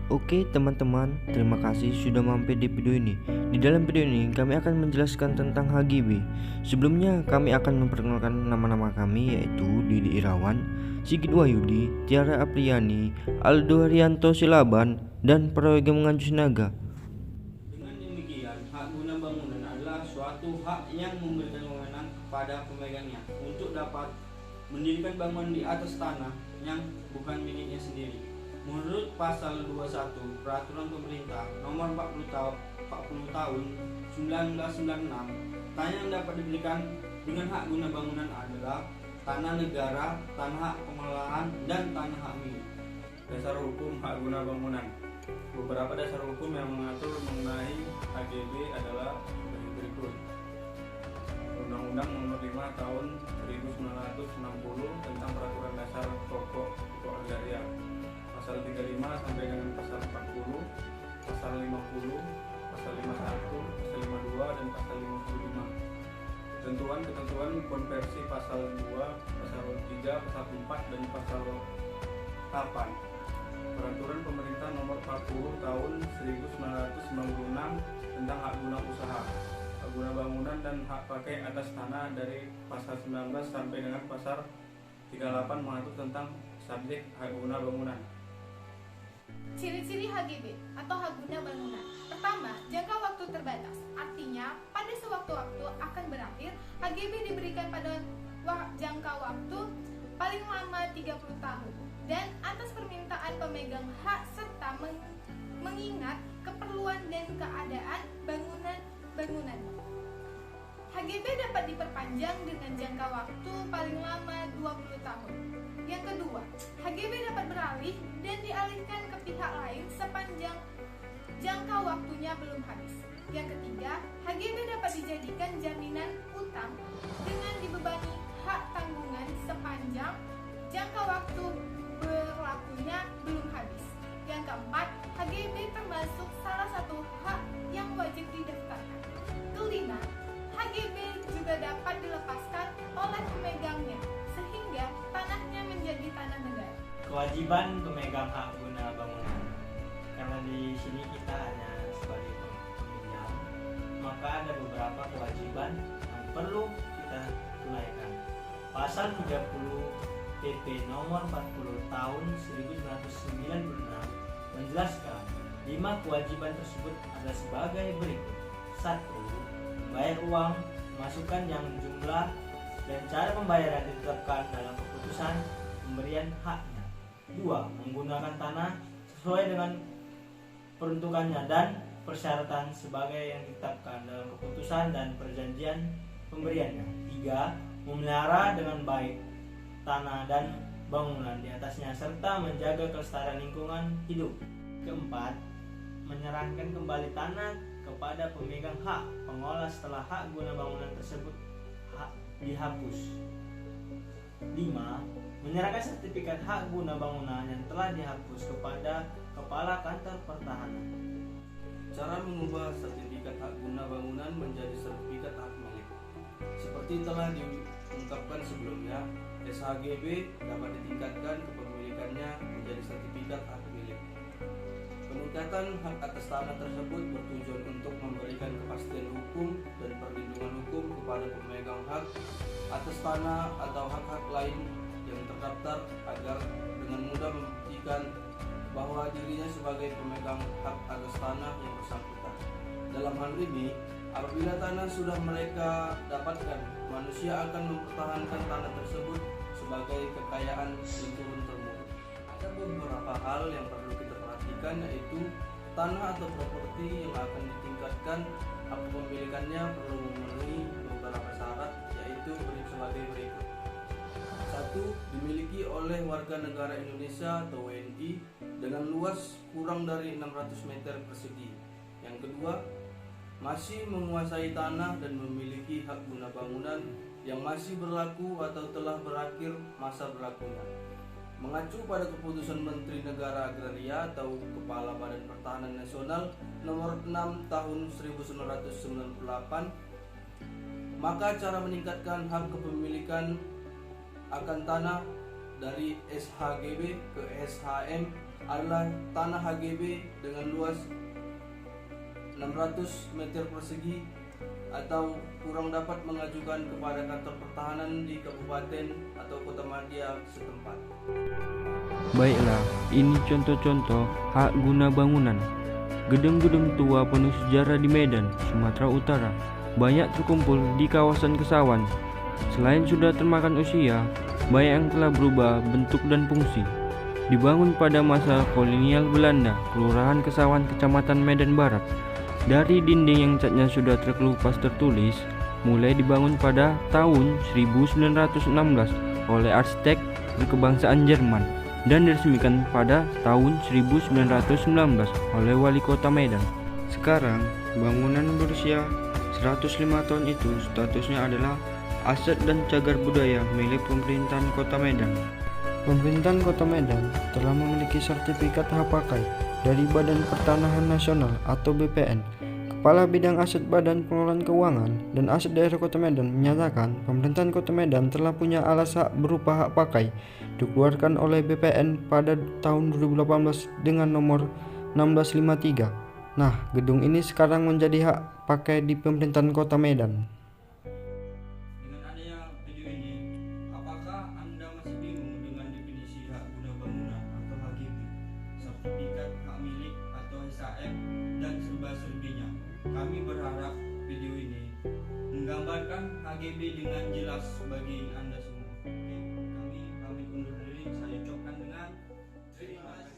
Oke teman-teman, terima kasih sudah mampir di video ini. Di dalam video ini kami akan menjelaskan tentang HGB. Sebelumnya kami akan memperkenalkan nama-nama kami, yaitu Didi Irawan, Sigit Wahyudi, Tiara Apriani, Aldo Haryanto Silaban, dan Prayoga Menganju Sinaga. Dengan demikian, hak guna bangunan adalah suatu hak yang memberikan wewenang kepada pemegangnya untuk dapat mendirikan bangunan di atas tanah yang bukan miliknya sendiri. Menurut pasal 21 Peraturan Pemerintah Nomor 40 tahun 1996, tanah yang dapat diberikan dengan hak guna bangunan adalah tanah negara, tanah hak pengelolaan, dan tanah hak milik. Dasar hukum hak guna bangunan. Beberapa dasar hukum yang mengatur mengenai HGB adalah berikut. Undang-Undang Nomor 5 Tahun 1960 tentang Peraturan Dasar Pokok Agraria. Pasal 35 sampai dengan pasal 40, pasal 50, pasal 51, pasal 52, dan pasal 55. Ketentuan konversi pasal 2, pasal 3, pasal 4, dan pasal 8. Peraturan Pemerintah Nomor 40 Tahun 1996 tentang hak guna usaha, hak guna bangunan, dan hak pakai atas tanah dari pasal 19 sampai dengan pasal 38 mengatur tentang subjek hak guna bangunan. Ciri-ciri HGB atau hak guna bangunan. Pertama, jangka waktu terbatas. Artinya, pada sewaktu-waktu akan berakhir, HGB diberikan pada jangka waktu paling lama 30 tahun dan atas permintaan pemegang hak serta mengingat keperluan dan keadaan bangunan. HGB dapat diperpanjang dengan jangka waktu paling lama 20 tahun. Yang kedua, HGB dapat beralih dan dialihkan ke pihak lain sepanjang jangka waktunya belum habis. Yang ketiga, HGB dapat dijadikan jaminan utang dengan dibebani hak tanggungan sepanjang jangka waktu berlakunya belum habis. Yang keempat, HGB termasuk salah satu hak yang wajib didaftarkan. Kelima, HGB juga dapat dilepaskan oleh pemegangnya sehingga tanahnya menjadi tanah negara. Kewajiban pemegang hak guna bangunan. Karena di sini kita hanya sebagai peminjam, maka ada beberapa kewajiban yang perlu kita tunaikan. Pasal 30 PP Nomor 40 Tahun 1996 menjelaskan 5 kewajiban tersebut ada sebagai berikut. 1. Membayar uang masukan yang jumlah dan cara pembayaran ditetapkan dalam keputusan pemberian haknya. 2. Menggunakan tanah sesuai dengan peruntukannya dan persyaratan sebagai yang ditetapkan dalam keputusan dan perjanjian pemberiannya. 3. Memelihara dengan baik tanah dan bangunan di atasnya serta menjaga kelestarian lingkungan hidup. 4. Menyerahkan kembali tanah kepada pemegang hak pengolah setelah hak guna bangunan tersebut dihapus. 5. Menyerahkan sertifikat hak guna bangunan yang telah dihapus kepada Kepala Kantor Pertahanan. Cara mengubah sertifikat hak guna bangunan menjadi sertifikat hak milik. Seperti telah diungkapkan sebelumnya, SHGB dapat ditingkatkan kepemilikannya menjadi sertifikat hak milik. Peningkatan hak atas tanah tersebut bertujuan untuk memberikan kepastian hukum dan perlindungan hukum kepada pemegang hak atas tanah atau hak-hak lain yang terdaftar agar dengan mudah membuktikan bahwa dirinya sebagai pemegang hak atas tanah yang bersangkutan. Dalam hal ini, apabila tanah sudah mereka dapatkan, manusia akan mempertahankan tanah tersebut sebagai kekayaan yang turun-temurun. Ada beberapa hal yang perlu kita perhatikan, yaitu tanah atau properti yang akan ditingkatkan hak kepemilikannya perlu memenuhi beberapa syarat, yaitu sebagai berikut. 1. Dimiliki oleh warga negara Indonesia atau WNI dengan luas kurang dari 600 meter persegi. Yang kedua, masih menguasai tanah dan memiliki hak guna bangunan yang masih berlaku atau telah berakhir masa berlakunya. Mengacu pada keputusan Menteri Negara Agraria atau Kepala Badan Pertahanan Nasional Nomor 6 Tahun 1998, maka cara meningkatkan hak kepemilikan akan tanah dari SHGB ke SHM adalah tanah HGB dengan luas 600 meter persegi atau kurang dapat mengajukan kepada kantor pertahanan di kabupaten atau kota madya setempat. Baiklah, ini contoh-contoh hak guna bangunan. Gedung-gedung tua penuh sejarah di Medan, Sumatera Utara, banyak terkumpul di kawasan Kesawan. Selain sudah termakan usia, banyak yang telah berubah bentuk dan fungsi. Dibangun pada masa kolonial Belanda, Kelurahan Kesawan, Kecamatan Medan Barat. Dari dinding yang catnya sudah terkelupas tertulis, mulai dibangun pada tahun 1916 oleh arsitek berkebangsaan Jerman dan diresmikan pada tahun 1919 oleh Wali Kota Medan. Sekarang, bangunan berusia 105 tahun itu statusnya adalah aset dan cagar budaya milik pemerintahan Kota Medan. Pemerintahan Kota Medan telah memiliki sertifikat hak pakai dari Badan Pertanahan Nasional atau BPN. Kepala Bidang Aset Badan Pengelolaan Keuangan dan Aset Daerah Kota Medan menyatakan pemerintahan Kota Medan telah punya alas hak berupa hak pakai dikeluarkan oleh BPN pada tahun 2018 dengan nomor 1653. Nah, gedung ini sekarang menjadi hak pakai di pemerintahan Kota Medan. Dengan adanya video ini, apakah Anda masih bingung dengan definisi hak guna bangunan atau HGB, sertifikat hak milik atau SHM, dan serba-serbinya? Kami berharap video ini menggambarkan HGB dengan jelas bagi Anda semua. Oke, kami pamit undur diri. Saya ucapkan dengan terima kasih.